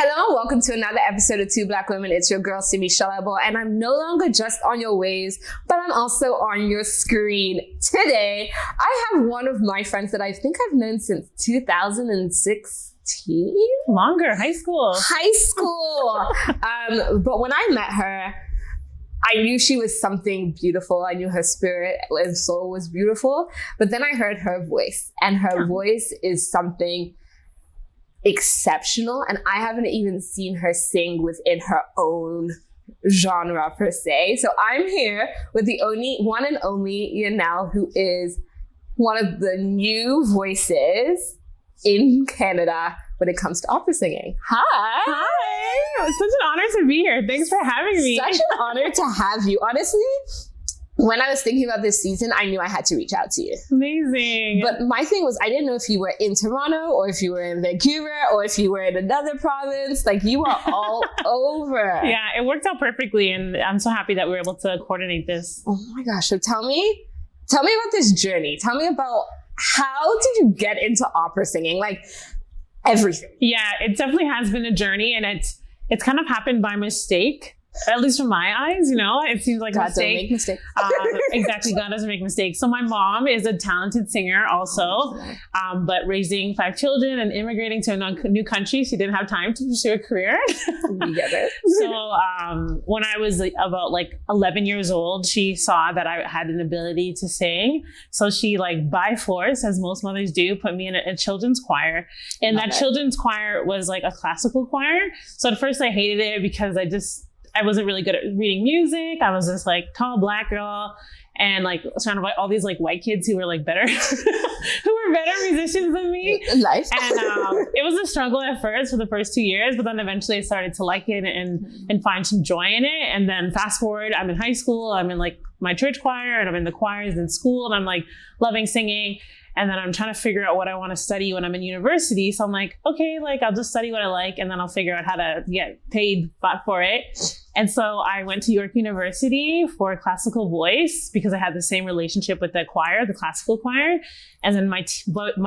Hello and welcome to another episode of Two Black Women. It's your girl, Simi Shalabo, and I'm no longer just on your waves, but I'm also on your screen. Today, I have one of my friends that I think I've known since 2016? Longer, high school. But when I met her, I knew she was something beautiful. I knew her spirit and soul was beautiful. But then I heard her voice, and her voice is something exceptional, and I haven't even seen her sing within her own genre per se. So I'm here with the one and only Jonelle, who is one of the new voices in Canada when it comes to opera singing. Hi. It's such an honor to be here. Thanks for having me. Such an honor to have you. Honestly, when I was thinking about this season, I knew I had to reach out to you. Amazing. But my thing was, I didn't know if you were in Toronto or if you were in Vancouver or if you were in another province. Like, you are all over. Yeah, it worked out perfectly, and I'm so happy that we were able to coordinate this. Oh my gosh. So tell me about this journey. Tell me about, how did you get into opera singing? Like, everything. Yeah, it definitely has been a journey, and it's kind of happened by mistake. At least from my eyes, it seems like God a mistake. don't make mistakes. Exactly, God doesn't make mistakes. So my mom is a talented singer also, but raising 5 children and immigrating to a new country, she didn't have time to pursue a career. We get it. So when I was about 11 years old, she saw that I had an ability to sing. So she, by force, as most mothers do, put me in a children's choir. And that children's choir was a classical choir. So at first I hated it because I wasn't really good at reading music. I was this tall black girl and surrounded by all these white kids who were better, who were better musicians than me. Life. And it was a struggle at first for the first 2 years, but then eventually I started to like it and find some joy in it. And then fast forward, I'm in high school, I'm in my church choir, and I'm in the choirs in school, and I'm loving singing. And then I'm trying to figure out what I want to study when I'm in university. So I'm okay, I'll just study what I like, and then I'll figure out how to get paid for it. And so I went to York University for classical voice because I had the same relationship with the choir, the classical choir. And then my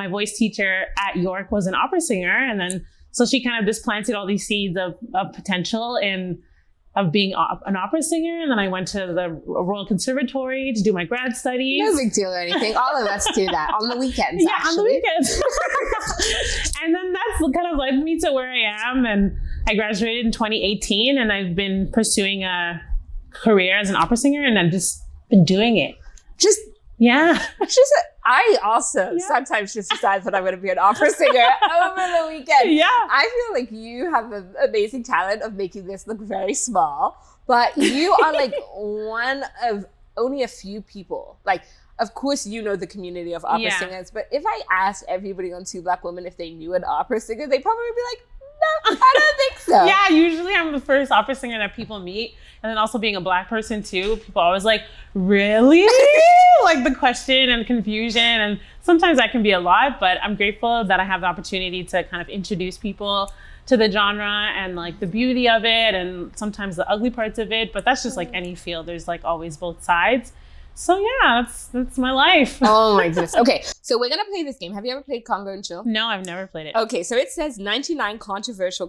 voice teacher at York was an opera singer. And then, so she kind of just planted all these seeds of potential of being an opera singer. And then I went to the Royal Conservatory to do my grad studies. No big deal or anything. All of us do that on the weekends. Yeah, actually. on the weekends. And then that's kind of led me to where I am. And I graduated in 2018, and I've been pursuing a career as an opera singer, and I've just been doing it. I also sometimes just decide that I'm going to be an opera singer over the weekend. Yeah. I feel like you have the amazing talent of making this look very small, but you are one of only a few people. Of course, the community of opera singers, but if I asked everybody on Two Black Women if they knew an opera singer, they'd probably be like, no, I don't think so. Yeah, usually I'm the first opera singer that people meet. And then also being a Black person too, people are always really? The question and confusion. And sometimes that can be a lot, but I'm grateful that I have the opportunity to kind of introduce people to the genre and the beauty of it, and sometimes the ugly parts of it. But that's just any field. There's always both sides. So yeah, that's my life. Oh my goodness. Okay, so we're going to play this game. Have you ever played Congo and Chill? No, I've never played it. Okay, so it says 99 controversial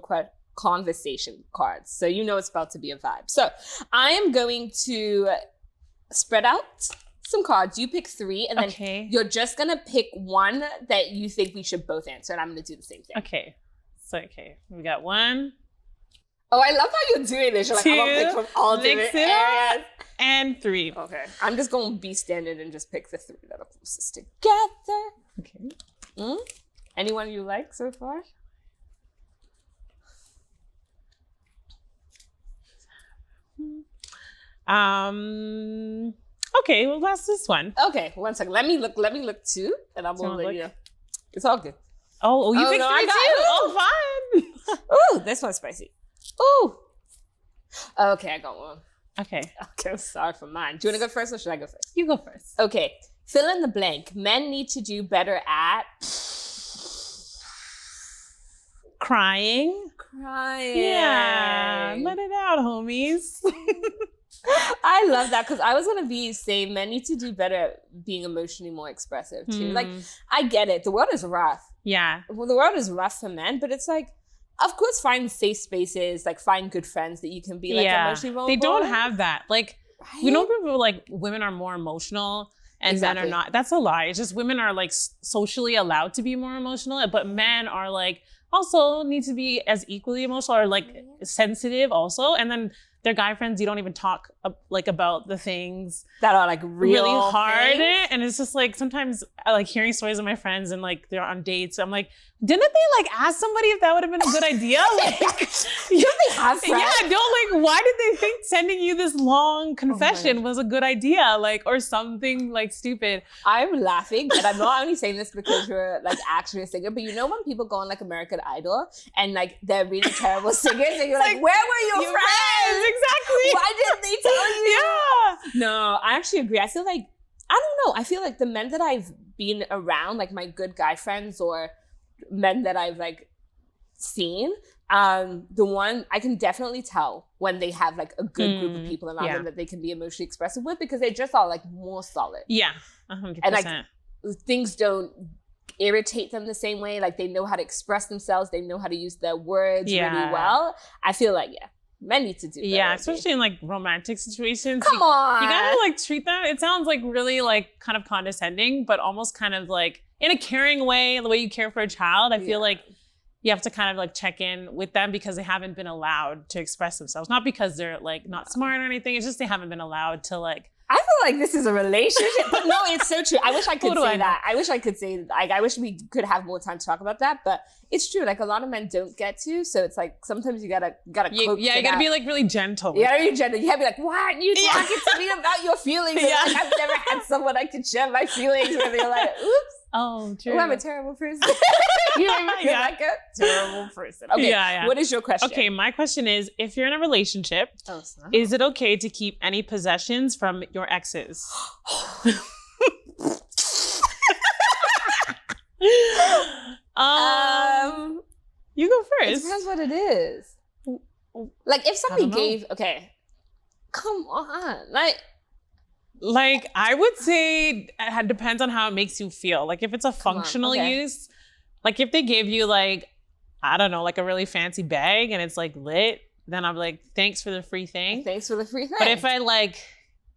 conversation cards. So it's about to be a vibe. So I am going to spread out some cards. You pick 3, and then you're just going to pick one that you think we should both answer, and I'm going to do the same thing. Okay. So, we got 1. Oh, I love how you're doing this. You're 2, I'm going to pick from all different areas. And 3. Okay. I'm just going to be standard and just pick the 3 that are closest together. Okay. Anyone you like so far? Okay, well, that's this one. Okay, 1 second. Let me look too, and I'm going to let you know. It's all good. Oh, you picked 3 I too? Oh, fun. Ooh, this one's spicy. Ooh. Okay, I got one. Okay, I'm sorry for mine. Do you want to go first, or should I go first? you go first. Okay, fill in the blank. Men need to do better at... Crying. Yeah, let it out, homies. I love that, because I was going to say men need to do better at being emotionally more expressive too. I get it. The world is rough. Yeah. Well, the world is rough for men, but it's of course, find safe spaces, like find good friends that you can be like emotionally vulnerable. They don't have that. Like, right? we know people like women are more emotional and men are not. That's a lie. It's just women are like socially allowed to be more emotional, but men are like also need to be as equally emotional or like sensitive also. And then their guy friends, you don't even talk like about the things that are like really hard. things. And it's just like sometimes I like hearing stories of my friends and like they're on dates. I'm like, didn't they like ask somebody if that would have been a good idea? Like, don't they have friends? Yeah, don't like, why did they think sending you this long confession was a good idea? Like, or something like stupid. I'm laughing, and I'm not only saying this because you're like actually a singer, but you know when people go on like American Idol and like they're really terrible singers and you're like, where were your friends? Exactly. Why didn't they tell you? Yeah. No, I actually agree. I feel like, I don't know. I feel like the men that I've been around, like my good guy friends or men that I've like seen, the one I can definitely tell when they have like a good group of people around them that they can be emotionally expressive with because they just are like more solid. Yeah, 100%. And like things don't irritate them the same way. Like they know how to express themselves. They know how to use their words really well. I feel like, men need to do that. Yeah, especially in like romantic situations. Come on. You gotta like treat them. It sounds like really like kind of condescending, but almost kind of like in a caring way, the way you care for a child. I feel like you have to kind of like check in with them because they haven't been allowed to express themselves. Not because they're like not smart or anything. It's just they haven't been allowed to like. I feel like this is a relationship, but no, it's so true. I wish I could say that. I wish I could say, like, I wish we could have more time to talk about that, but it's true. Like, a lot of men don't get to, so it's like, sometimes you gotta coax you gotta be, like, really gentle. You gotta be gentle. You gotta be like, why are you talking to me about your feelings? Like, I've never had someone I could share my feelings with. You're like, oops. Oh, true. Oh, I'm a terrible person. You know, you're like a terrible person. Okay, what is your question? Okay, my question is, if you're in a relationship, is it okay to keep any possessions from your exes? You go first. It depends what it is. Like, if somebody gave, come on. Like, I would say it depends on how it makes you feel. Like, if it's a functional use, like if they gave you like, I don't know, like a really fancy bag and it's like lit, then I'm like, thanks for the free thing. Thanks for the free thing. But if I like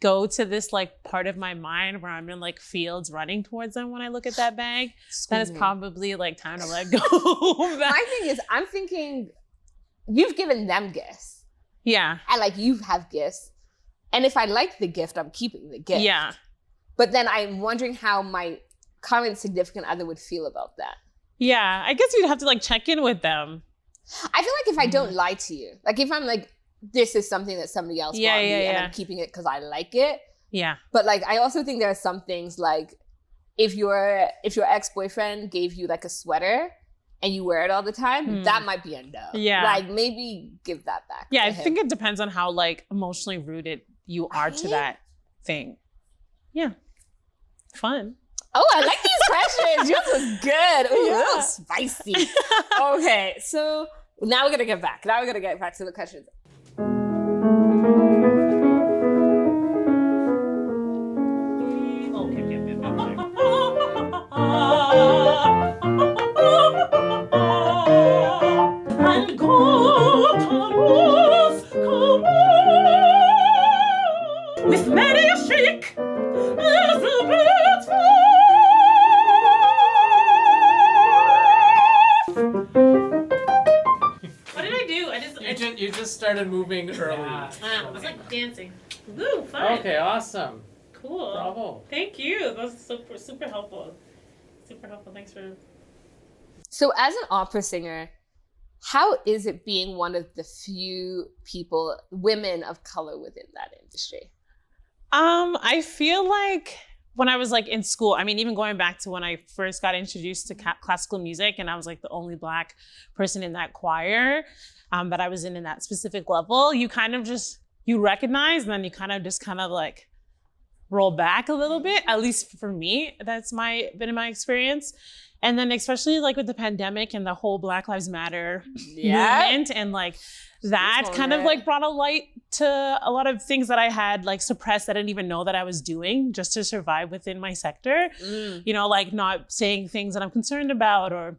go to this like part of my mind where I'm in like fields running towards them when I look at that bag, then it's probably like time to let go. My thing is, I'm thinking you've given them gifts. Yeah. And like you have gifts. And if I like the gift, I'm keeping the gift. Yeah. But then I'm wondering how my current significant other would feel about that. Yeah. I guess you'd have to like check in with them. I feel like if I don't lie to you, like if I'm like, this is something that somebody else bought me and I'm keeping it because I like it. Yeah. But like, I also think there are some things like if your ex-boyfriend gave you like a sweater and you wear it all the time, that might be a no. Yeah. Like maybe give that back. Yeah, I think it depends on how like emotionally rooted you are to that thing. Yeah. Fun. Oh, I like these questions. Yours was good. Ooh, a little spicy. Okay, so now we're gonna get back. To the questions. With many a shake, What did I do? You just started moving early. I was like dancing. Woo, fun. Okay, awesome. Cool. Bravo. Thank you. That was super helpful. Super helpful. Thanks for. So as an opera singer, how is it being one of the few women of color within that industry? I feel like when I was like in school, I mean, even going back to when I first got introduced to classical music and I was like the only Black person in that choir that I was in that specific level, you kind of just, you recognize and then you kind of like roll back a little bit, at least for me, that's been in my experience. And then especially like with the pandemic and the whole Black Lives Matter movement and like that kind of like brought a light to a lot of things that I had like suppressed that I didn't even know that I was doing just to survive within my sector. You know, like not saying things that I'm concerned about or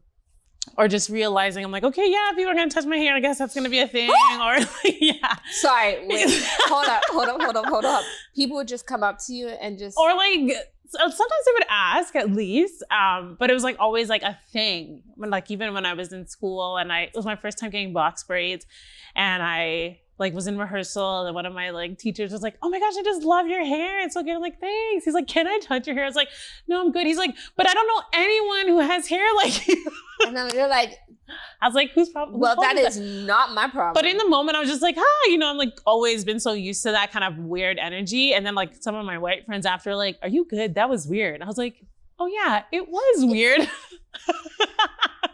or just realizing I'm like, okay, yeah, people are gonna touch my hair. I guess that's gonna be a thing. Or like, yeah. Sorry, wait, hold up. People would just come up to you and just, or like, sometimes they would ask at least, but it was like always like a thing. When like even when I was in school and it was my first time getting box braids, and I like was in rehearsal and one of my like teachers was like, oh my gosh, I just love your hair. It's so good. I'm like, thanks. He's like, can I touch your hair? I was like, no, I'm good. He's like, but I don't know anyone who has hair like you. and then you're like, I was like, whose problem? well, that is not my problem. But in the moment, I was just like, hi, you know, I'm like always been so used to that kind of weird energy. And then like some of my white friends after like, are you good? That was weird. I was like, oh yeah, it was weird.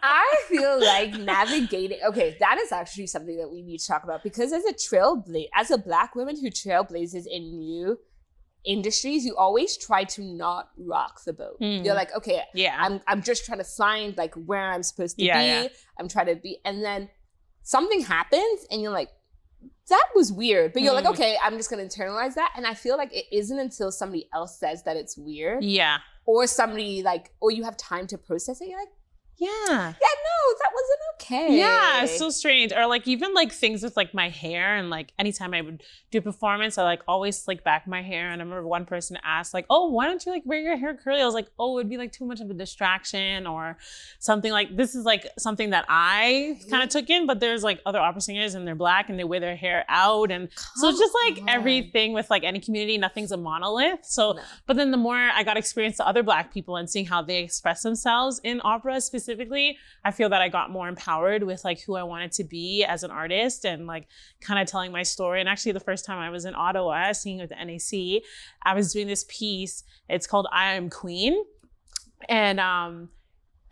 I feel like navigating, okay, that is actually something that we need to talk about, because as a Black woman who trailblazes in new industries, you always try to not rock the boat. You're like, okay, yeah, I'm just trying to find like where I'm supposed to be. Yeah. I'm trying to be, and then something happens and you're like, that was weird. But you're like, okay, I'm just gonna internalize that. And I feel like it isn't until somebody else says that it's weird. Yeah. Or somebody like, or you have time to process it. You're like, yeah, no, that wasn't okay. Yeah, it's so strange. Or like even like things with like my hair, and like anytime I would do a performance, I like always slick back my hair. And I remember one person asked like, oh, why don't you like wear your hair curly? I was like, oh, it'd be like too much of a distraction or something. Like this is like something that I kind of took in, but there's like other opera singers and they're Black and they wear their hair out. And so it's just like everything with like any community, nothing's a monolith. So, but then the more I got experience to other Black people and seeing how they express themselves in opera specifically, I feel that I got more empowered with like who I wanted to be as an artist and like kind of telling my story. And actually the first time I was in Ottawa singing with the NAC, I was doing this piece. It's called I Am Queen. And I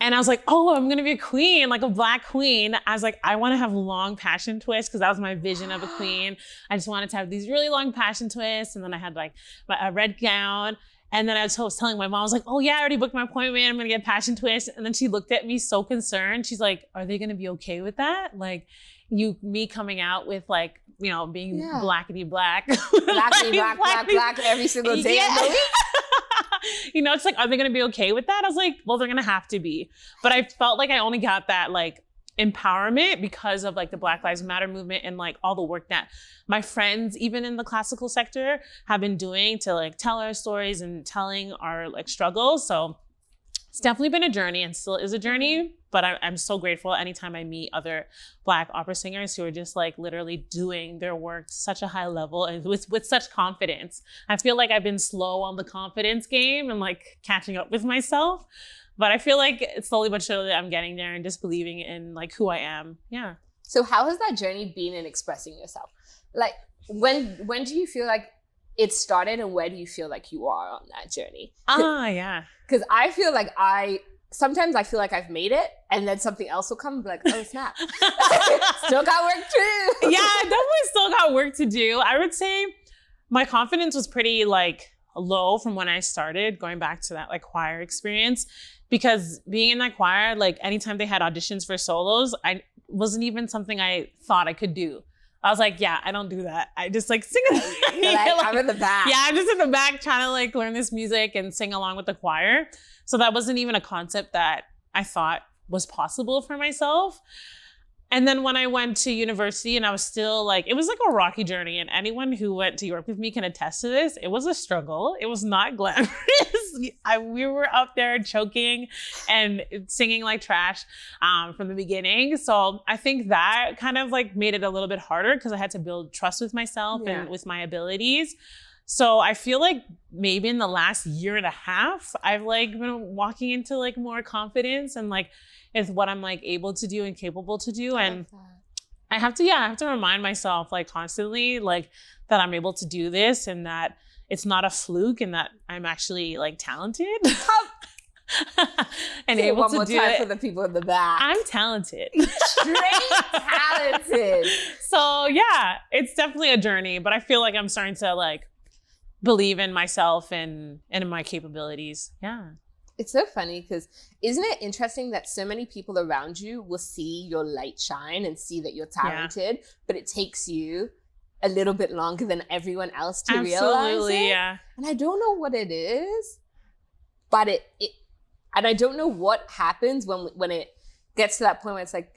was like, oh, I'm gonna be a queen, like a Black queen. I was like, I wanna have long passion twists because that was my vision of a queen. I just wanted to have these really long passion twists. And then I had like a red gown. And then I was telling my mom, I was like, oh yeah, I already booked my appointment. I'm gonna get passion twist. And then she looked at me so concerned. She's like, are they gonna be okay with that? Like me coming out with like, you know, being blackety black. Black every single day. Yeah. You know, it's like, are they gonna be okay with that? I was like, well, they're gonna have to be. But I felt like I only got that like empowerment because of like the Black Lives Matter movement and like all the work that my friends, even in the classical sector, have been doing to like tell our stories and telling our like struggles. So it's definitely been a journey and still is a journey, but I'm so grateful anytime I meet other Black opera singers who are just like literally doing their work to such a high level and with such confidence. I feel like I've been slow on the confidence game and like catching up with myself. But I feel like it's slowly but surely I'm getting there and just believing in like who I am. Yeah. So how has that journey been in expressing yourself? Like when do you feel like it started and where do you feel like you are on that journey? Yeah. Because I feel like sometimes I feel like I've made it and then something else will come and be like, oh snap. Still got work to do. Yeah, I definitely still got work to do. I would say my confidence was pretty like low from when I started, going back to that like choir experience. Because being in that choir, like anytime they had auditions for solos, I wasn't even something I thought I could do. I was like, yeah, I don't do that. I just like sing. I'm in the back. Yeah, I'm just in the back trying to like learn this music and sing along with the choir. So that wasn't even a concept that I thought was possible for myself. And then when I went to university and I was still like, it was like a rocky journey. And anyone who went to York with me can attest to this. It was a struggle. It was not glamorous. We were up there choking and singing like trash from the beginning. So I think that kind of like made it a little bit harder because I had to build trust with myself and with my abilities. So I feel like maybe in the last year and a half, I've like been walking into like more confidence and like is what I'm like able to do and capable to do. And I have to remind myself like constantly like that I'm able to do this and that it's not a fluke and that I'm actually like talented and say able one to more do time it. For the people in the back. I'm talented. Straight talented. So yeah, it's definitely a journey, but I feel like I'm starting to like believe in myself and in my capabilities. Yeah. It's so funny because isn't it interesting that so many people around you will see your light shine and see that you're talented, but it takes you a little bit longer than everyone else to realize it. Yeah. And I don't know what it is, but and I don't know what happens when it gets to that point where it's like,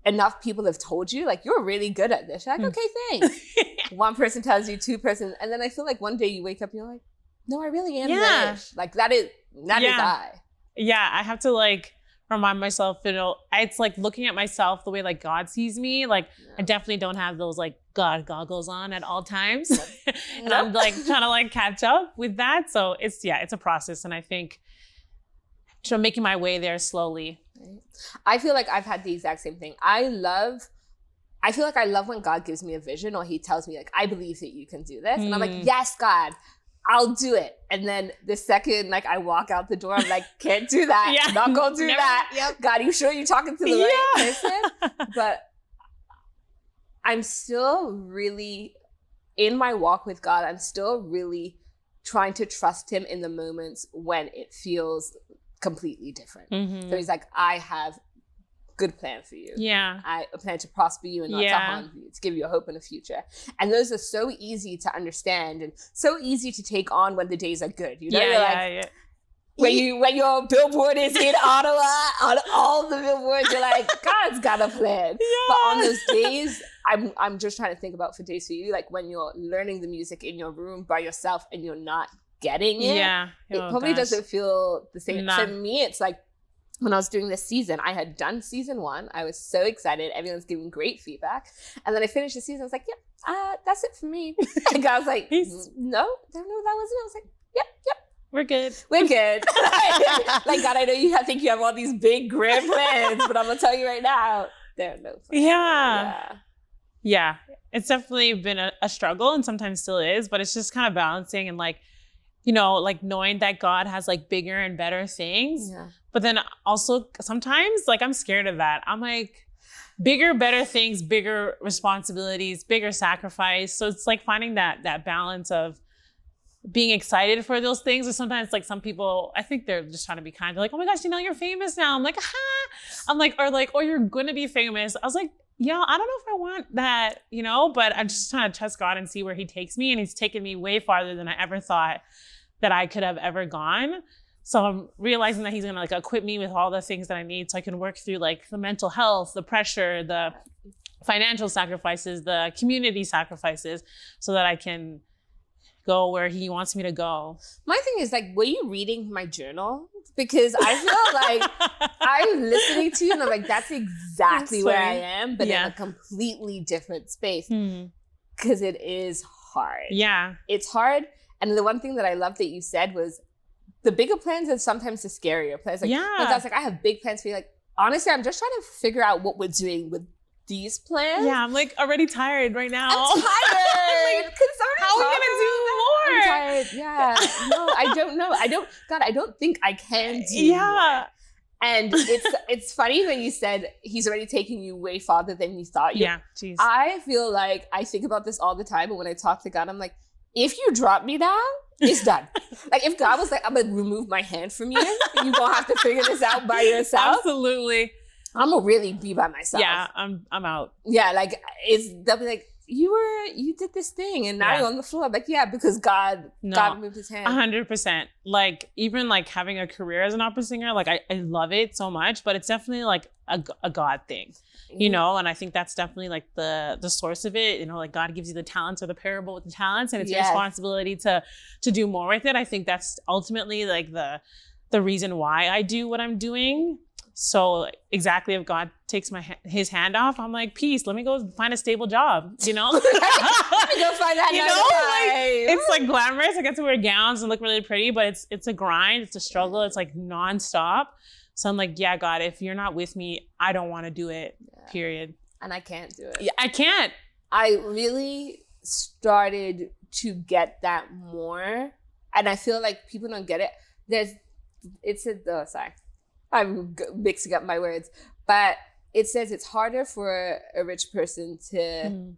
enough people have told you, like, you're really good at this. You're like, okay, thanks. One person tells you, two person, and then I feel like one day you wake up and you're like, no, I really am British. Like, that is I. Yeah, I have to like remind myself, it's like looking at myself the way like God sees me. Like, I definitely don't have those like God goggles on at all times. And I'm like trying to like catch up with that. So it's a process. And I think making my way there slowly. I feel like I've had the exact same thing. I feel like I love when God gives me a vision or he tells me like, I believe that you can do this. And I'm like, yes, God, I'll do it. And then the second like I walk out the door, I'm like, can't do that. Yeah. Not gonna do that. Yep. God, you sure you're talking to the right person? But I'm still really, in my walk with God, I'm still really trying to trust him in the moments when it feels completely different. So he's like, I have good plan for you. Yeah. I plan to prosper you and not to harm you, to give you a hope and a future. And those are so easy to understand and so easy to take on when the days are good. You know, when your billboard is in Ottawa, on all the billboards, you're like, God's got a plan. Yeah. But on those days, I'm just trying to think about for days for you, like when you're learning the music in your room by yourself and you're not getting it. Yeah. It probably doesn't feel the same. For me, it's like when I was doing this season, I had done season 1. I was so excited. Everyone's giving great feedback. And then I finished the season. I was like, that's it for me. And I was like, no, that wasn't it. I was like, yep. We're good. Like, God, I know you think you have all these big grand plans, but I'm going to tell you right now, there are no plans. Yeah. It's definitely been a struggle and sometimes still is, but it's just kind of balancing and like, you know, like knowing that God has like bigger and better things. Yeah. But then also sometimes like I'm scared of that. I'm like, bigger, better things, bigger responsibilities, bigger sacrifice. So it's like finding that balance of being excited for those things. Or sometimes like some people, I think they're just trying to be kind. They're like, oh my gosh, you're famous now. I'm like, I'm like, or like, oh, you're going to be famous. I was like, yeah, I don't know if I want that, you know, but I'm just trying to trust God and see where he takes me. And he's taken me way farther than I ever thought that I could have ever gone. So I'm realizing that he's going to like equip me with all the things that I need so I can work through like the mental health, the pressure, the financial sacrifices, the community sacrifices, so that I can go where he wants me to go. My thing is like, were you reading my journal? Because I feel like I'm listening to you and I'm like, that's exactly where I am, but in a completely different space. Because it is hard. Yeah. It's hard. And the one thing that I love that you said was the bigger plans are sometimes the scarier plans. Like, I was like, I have big plans for you. Like, honestly, I'm just trying to figure out what we're doing with these plans. Yeah, I'm like already tired right now. I'm tired. Like, how are we going to do more? I'm tired. Yeah. No, I don't know. I don't think I can do more. And it's funny when you said he's already taking you way farther than you thought. Geez. I feel like I think about this all the time. But when I talk to God, I'm like, if you drop me down, it's done. Like if God was like, I'm gonna remove my hand from you, you're gonna have to figure this out by yourself. Absolutely. I'm gonna really be by myself. Yeah, I'm out. Yeah, like they'll be like, you did this thing and now you're on the floor. I'm like, yeah, because God moved his hand. 100%. Like even like having a career as an opera singer, like I love it so much, but it's definitely like a God thing, you know? And I think that's definitely like the source of it, you know, like God gives you the talents or the parable with the talents and it's your responsibility to do more with it. I think that's ultimately like the reason why I do what I'm doing. So exactly, if God takes his hand off, I'm like, peace, let me go find a stable job, you know? Let me go find that it's like glamorous. I get to wear gowns and look really pretty, but it's a grind, it's a struggle, it's like nonstop. So I'm like, yeah, God, if you're not with me, I don't want to do it, period. And I can't do it. Yeah, I can't. I really started to get that more. And I feel like people don't get it. Sorry. I'm mixing up my words, but it says it's harder for a rich person to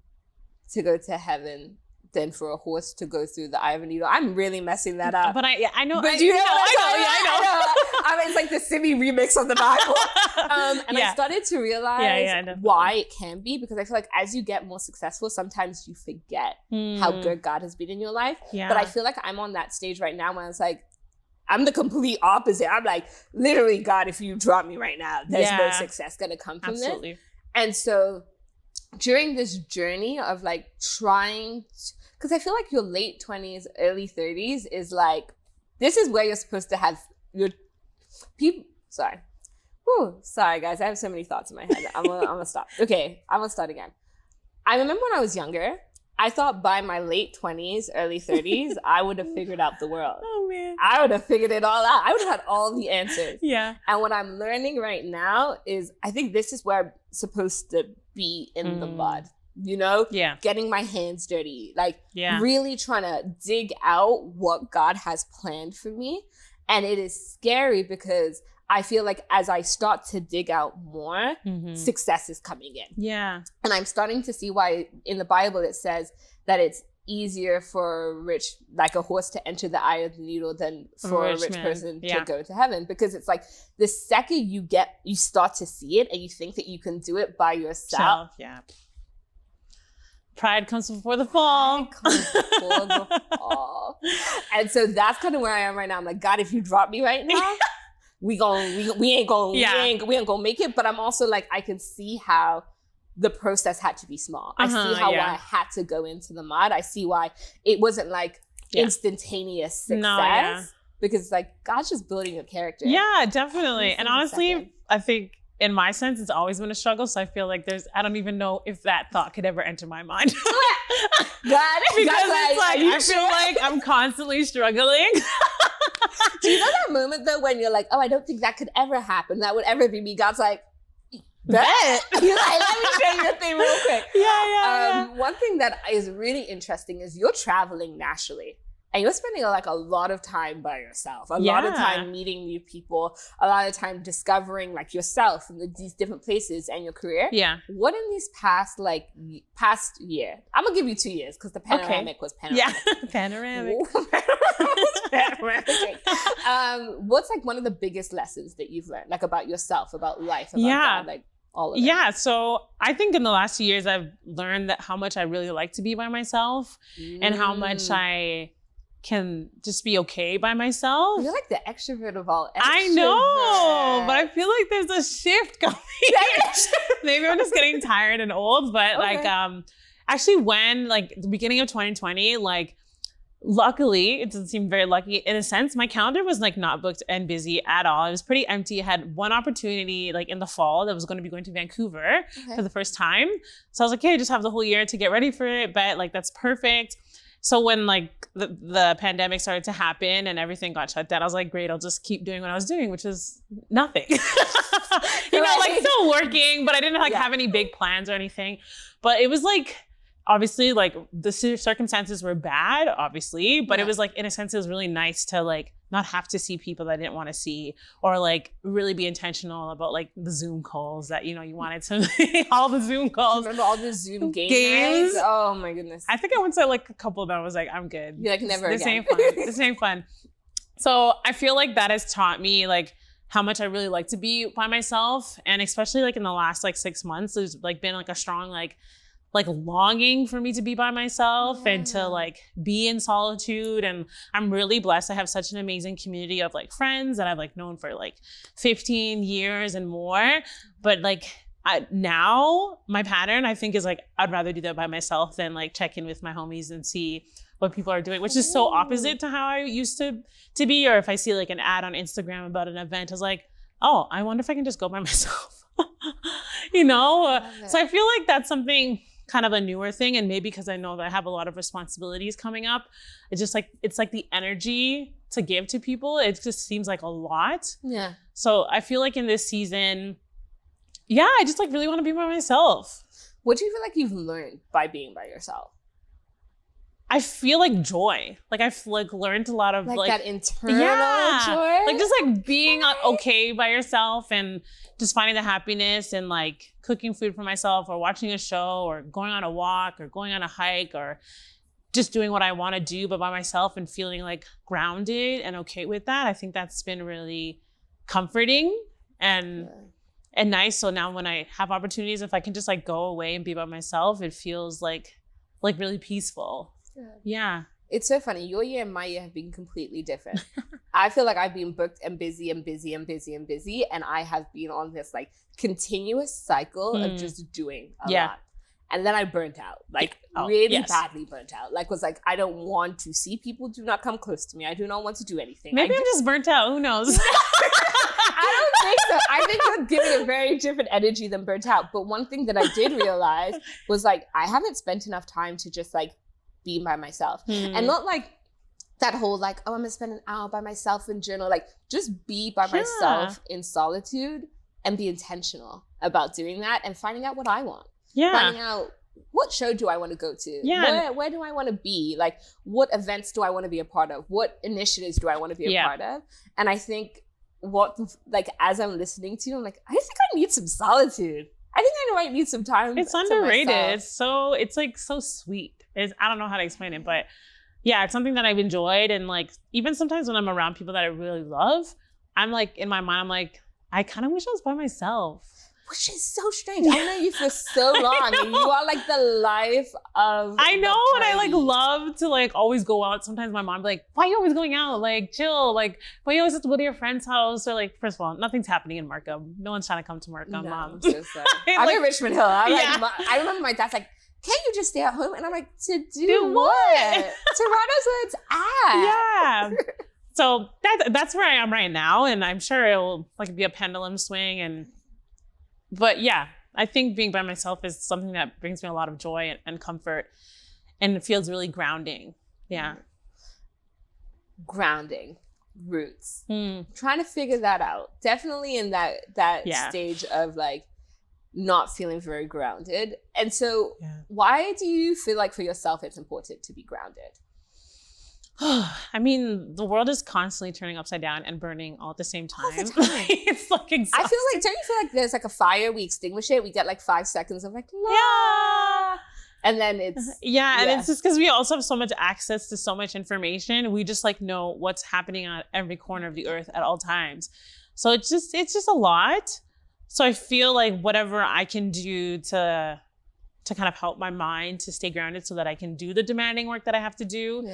go to heaven than for a horse to go through the eye of a needle. I'm really messing that up. But I know. But do you know what I know. It's like the Simi remix of the Bible. And I started to realize why it can be, because I feel like as you get more successful, sometimes you forget how good God has been in your life. Yeah. But I feel like I'm on that stage right now where it's like, I'm the complete opposite. I'm like, literally, God, if you drop me right now, there's no success gonna come from this. And so during this journey of like trying, because I feel like your late 20s, early 30s is like, this is where you're supposed to have your people. Sorry. Whew, sorry, guys. I have so many thoughts in my head. I'm gonna stop. Okay, I'm gonna start again. I remember when I was younger, I thought by my late 20s, early 30s, I would have figured out the world. Oh, man. I would have figured it all out. I would have had all the answers. Yeah. And what I'm learning right now is I think this is where I'm supposed to be in the mud. You know? Yeah. Getting my hands dirty. Like, really trying to dig out what God has planned for me. And it is scary because I feel like as I start to dig out more, success is coming in. Yeah. And I'm starting to see why in the Bible it says that it's easier for a horse to enter the eye of the needle than for a rich person to go to heaven. Because it's like the second you start to see it and you think that you can do it by yourself. Yeah. Pride comes before the fall. And so that's kind of where I am right now. I'm like, God, if you drop me right now, we ain't gonna make it. But I'm also like, I can see how the process had to be small. I see how why I had to go into the mud. I see why it wasn't like instantaneous success. Because it's like, God's just building your character. Yeah, definitely. And honestly, I think in my sense, it's always been a struggle. So I feel like I don't even know if that thought could ever enter my mind. God, because it's like, I feel like I'm constantly struggling. Do you know that moment though when you're like, oh, I don't think that could ever happen. That would ever be me. God's like, bet. You're like, let me show you a thing real quick. One thing that is really interesting is you're traveling naturally. And you're spending like a lot of time by yourself, a lot of time meeting new people, a lot of time discovering like yourself and these different places and your career. Yeah. What in these past year, I'm gonna give you 2 years because the panoramic was panoramic. Yeah, panoramic. What's like one of the biggest lessons that you've learned, like about yourself, about life, about God, like all of it? Yeah, so I think in the last 2 years, I've learned that how much I really like to be by myself and how much I can just be okay by myself. You're like the extrovert of all extroverts. I know, but I feel like there's a shift coming. Maybe I'm just getting tired and old, but actually when like the beginning of 2020, like luckily, it doesn't seem very lucky in a sense, my calendar was like not booked and busy at all. It was pretty empty. I had one opportunity like in the fall that was going to Vancouver for the first time. So I was like, hey, just have the whole year to get ready for it, but like that's perfect. So when like the pandemic started to happen and everything got shut down, I was like, great, I'll just keep doing what I was doing, which is nothing. Like still working, but I didn't like have any big plans or anything. But it was like, obviously like the circumstances were bad, obviously, but it was like, in a sense, it was really nice to like not have to see people that I didn't want to see, or like really be intentional about like the Zoom calls that, you wanted to, all the Zoom calls. Remember all the Zoom games? Oh my goodness. I think I went to like a couple of them. I was like, I'm good. You're like, never this again. This ain't fun. So I feel like that has taught me like how much I really like to be by myself. And especially like in the last like 6 months, there's like been like a strong like longing for me to be by myself and to like be in solitude. And I'm really blessed. I have such an amazing community of like friends that I've like known for like 15 years and more. But like now my pattern, I think, is like, I'd rather do that by myself than like check in with my homies and see what people are doing, which is so opposite to how I used to be. Or if I see like an ad on Instagram about an event, I was like, oh, I wonder if I can just go by myself. So I feel like that's something kind of a newer thing, and maybe because I know that I have a lot of responsibilities coming up, it's just like, it's like the energy to give to people, it just seems like a lot. Yeah. So I feel like in this season, I just like really want to be by myself. What do you feel like you've learned by being by yourself? I feel like joy. Like I've like learned a lot of like that internal joy. Like just like being okay by yourself and just finding the happiness and like cooking food for myself or watching a show or going on a walk or going on a hike or just doing what I want to do but by myself and feeling like grounded and okay with that. I think that's been really comforting and nice. So now when I have opportunities, if I can just like go away and be by myself, it feels like really peaceful. Yeah. It's so funny. Your year and my year have been completely different. I feel like I've been booked and busy and busy and busy and busy. And I have been on this like continuous cycle of just doing a lot. And then I burnt out, like really badly burnt out. Like was like, I don't want to see people. Do not come close to me. I do not want to do anything. Maybe I'm just burnt out. Who knows? I don't think so. I think you're giving a very different energy than burnt out. But one thing that I did realize was like, I haven't spent enough time to just like be by myself. And not like that whole like, oh, I'm gonna spend an hour by myself and journal. Like just be by myself in solitude and be intentional about doing that and finding out what I want. Finding out what show do I want to go to? Where do I want to be? Like what events do I want to be a part of? What initiatives do I want to be a part of? And I think as I'm listening to you, I'm like, I think I need some solitude. I think I might need some time. It's underrated. It's like so sweet. I don't know how to explain it, but yeah, it's something that I've enjoyed. And like, even sometimes when I'm around people that I really love, I'm like, in my mind, I'm like, I kind of wish I was by myself. Which is so strange. I know you for so long. And you are like the life of I know, and I like love to like always go out. Sometimes my mom be like, why are you always going out? Like chill. Like, why you always have to go to your friend's house? Or like, first of all, nothing's happening in Markham. No one's trying to come to Markham, Mom. I'm so sorry. I'm in Richmond Hill. I remember my dad's like, can't you just stay at home? And I'm like, to do what? Toronto's where it's at. Yeah. So that's where I am right now. And I'm sure it will like be a pendulum swing. But yeah, I think being by myself is something that brings me a lot of joy and comfort, and it feels really grounding. Yeah. Grounding, roots. Trying to figure that out. Definitely in that stage of like not feeling very grounded. And so why do you feel like for yourself it's important to be grounded? I mean, the world is constantly turning upside down and burning all at the same time. All the time. It's like exhausting. Don't you feel like there's like a fire, we extinguish it, we get like 5 seconds of like, la. And then it's... and it's just because we also have so much access to so much information. We just like know what's happening on every corner of the earth at all times. So it's just a lot. So I feel like whatever I can do to kind of help my mind to stay grounded so that I can do the demanding work that I have to do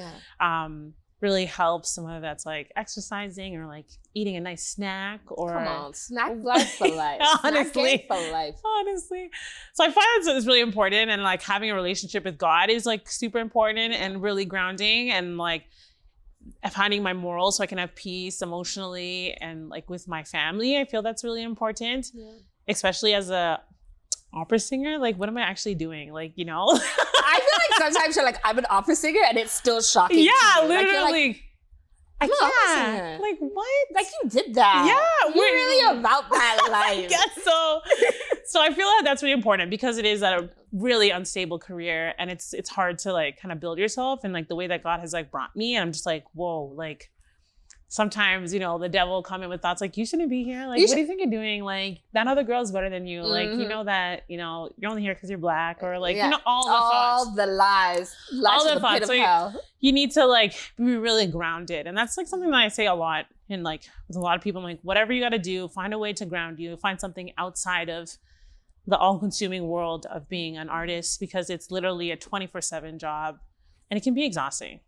really helps. Some of that's like exercising or like eating a nice snack or... Come on, snack life for life. Honestly. Snack for life. Honestly. So I find it's really important, and like having a relationship with God is like super important and really grounding, and like finding my morals so I can have peace emotionally and like with my family. I feel that's really important, especially as a opera singer. Like, what am I actually doing? Like, you know? I feel like sometimes you're like, I'm an opera singer, and it's still shocking to you. Literally. I'm an opera singer. Like, what? Like, you did that. Yeah. You're really about that life. Yes, so I feel like that's really important because it is a really unstable career, and it's hard to like kind of build yourself, and like the way that God has like brought me, and I'm just like, whoa, like sometimes, you know, the devil will come in with thoughts like, you shouldn't be here. Like, what do you think you're doing? Like, that other girl's better than you. Like, you know that, you know, you're only here because you're black, or like, you know, all the thoughts. All the lies. Lies all the thoughts. So you need to like be really grounded. And that's like something that I say a lot. And like with a lot of people, I'm like, whatever you got to do, find a way to ground you. Find something outside of the all-consuming world of being an artist, because it's literally a 24/7 job and it can be exhausting.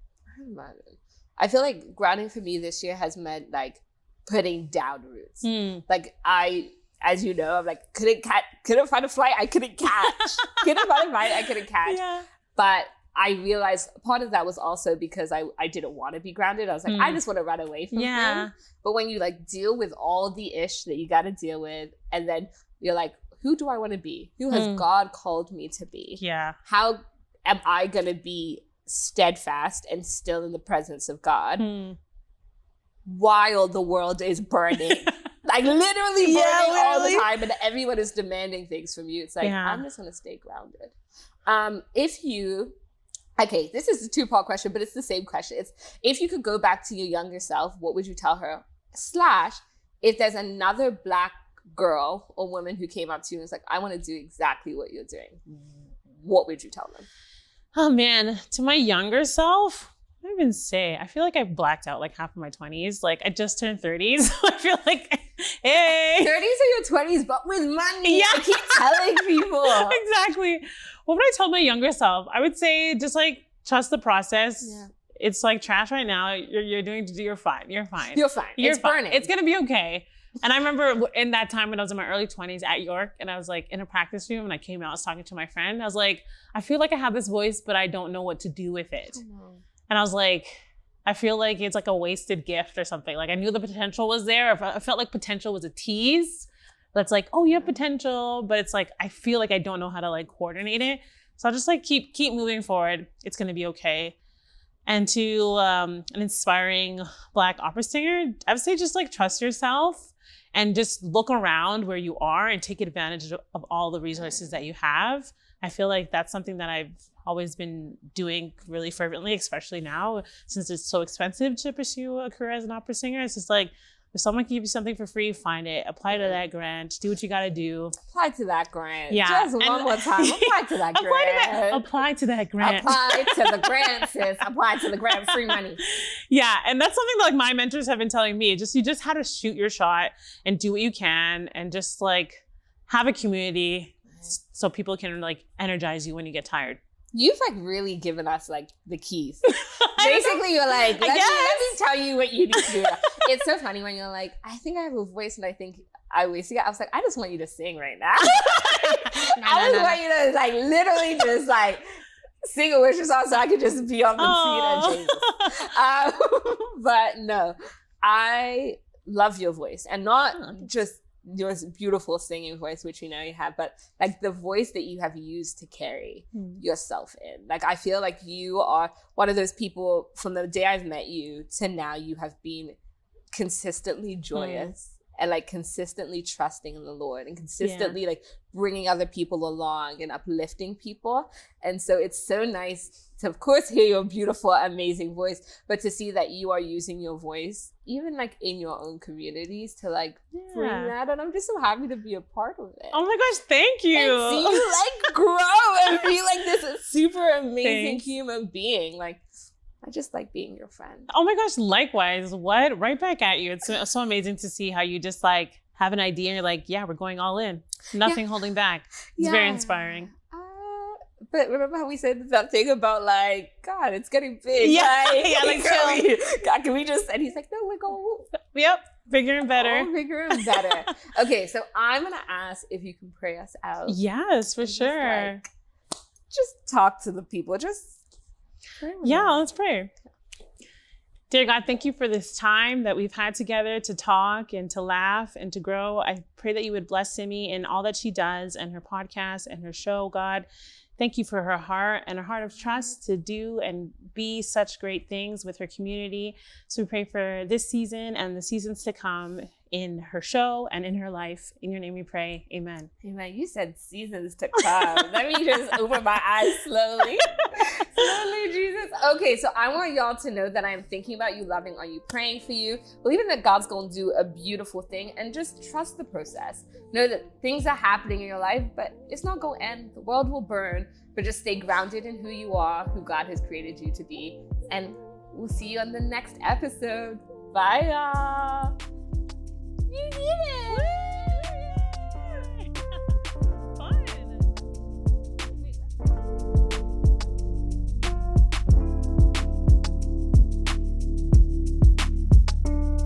I feel like grounding for me this year has meant like putting down roots. Like as you know, I'm like, couldn't find a flight I couldn't catch. Couldn't find a flight I couldn't catch. Yeah. But I realized part of that was also because I didn't want to be grounded. I was like, I just want to run away from things. But when you like deal with all the ish that you got to deal with, and then you're like, who do I want to be? Who has God called me to be? Yeah. How am I going to be steadfast and still in the presence of God while the world is burning? Like literally burning all the time, and everyone is demanding things from you. It's like, I'm just going to stay grounded. Okay, this is a 2-part question, but it's the same question. It's, if you could go back to your younger self, what would you tell her? / if there's another Black girl or woman who came up to you and was like, I want to do exactly what you're doing, what would you tell them? Oh man, to my younger self, what do I even say? I feel like I blacked out like half of my 20s. Like I just turned 30s. So I feel like, hey. 30s are your 20s, but with money. Yeah. I keep telling people. Exactly. What would I tell my younger self? I would say just like trust the process. Yeah. it's like trash right now. You're fine. You're fine. You're fine. It's burning. It's gonna be okay. And I remember in that time when I was in my early 20s at York, and I was like in a practice room, and I came out, I was talking to my friend. I was like, I feel like I have this voice, but I don't know what to do with it. And I was like, I feel like it's like a wasted gift or something. Like I knew the potential was there. I felt like potential was a tease. That's like, oh, you have potential, but it's like, I feel like I don't know how to like coordinate it. So I'll just like keep moving forward. It's gonna be okay. And to an inspiring Black opera singer, I would say just like trust yourself and just look around where you are and take advantage of all the resources that you have. I feel like that's something that I've always been doing really fervently, especially now, since it's so expensive to pursue a career as an opera singer. It's just like, if someone can give you something for free, find it, apply to that grant, do what you gotta do. Apply to that grant. Yeah. Just one more time. Apply to that grant. Apply to that grant. Apply to the grant, sis. Apply to the grant. Free money. Yeah. And that's something that like my mentors have been telling me. You just had to shoot your shot and do what you can and just like have a community so people can like energize you when you get tired. You've like really given us like the keys. Basically, you're like, let me tell you what you need to do. It's so funny when you're like, I think I have a voice and I think I wasted it. I was like, I just want you to sing right now. I just want you to like literally just like sing a worship song so I could just be on the feet of Jesus. But no, I love your voice, and not just your beautiful singing voice, which you know you have, but like the voice that you have used to carry yourself in. Like I feel like you are one of those people from the day I've met you to now. You have been consistently joyous and like consistently trusting in the Lord and consistently like bringing other people along and uplifting people. And so it's so nice to, of course, hear your beautiful, amazing voice, but to see that you are using your voice even like in your own communities to like bring that. And I'm just so happy to be a part of it. Oh my gosh, thank you. And see you like grow and be like this super amazing human being. Like I just like being your friend. Oh my gosh, likewise. What? Right back at you. It's so amazing to see how you just like have an idea and you're like, yeah, we're going all in. Nothing holding back. It's very inspiring. But remember how we said that thing about like, God, it's getting big. Yeah, like chill. God, can we just, and he's like, no, we're going. Yep, bigger and better. Oh, bigger and better. Okay, so I'm going to ask if you can pray us out. Yes, for sure. Just talk to the people. Just pray with them. Let's pray. Dear God, thank you for this time that we've had together to talk and to laugh and to grow. I pray that you would bless Simi in all that she does and her podcast and her show, God. Thank you for her heart and her heart of trust to do and be such great things with her community. So we pray for this season and the seasons to come in her show and in her life. In your name we pray. Amen. Amen. You said seasons to come. Let me just open my eyes slowly. Slowly, Jesus. Okay, so I want y'all to know that I am thinking about you, loving on you, praying for you, believing that God's going to do a beautiful thing, and just trust the process. Know that things are happening in your life, but it's not going to end. The world will burn, but just stay grounded in who you are, who God has created you to be. And we'll see you on the next episode. Bye, y'all.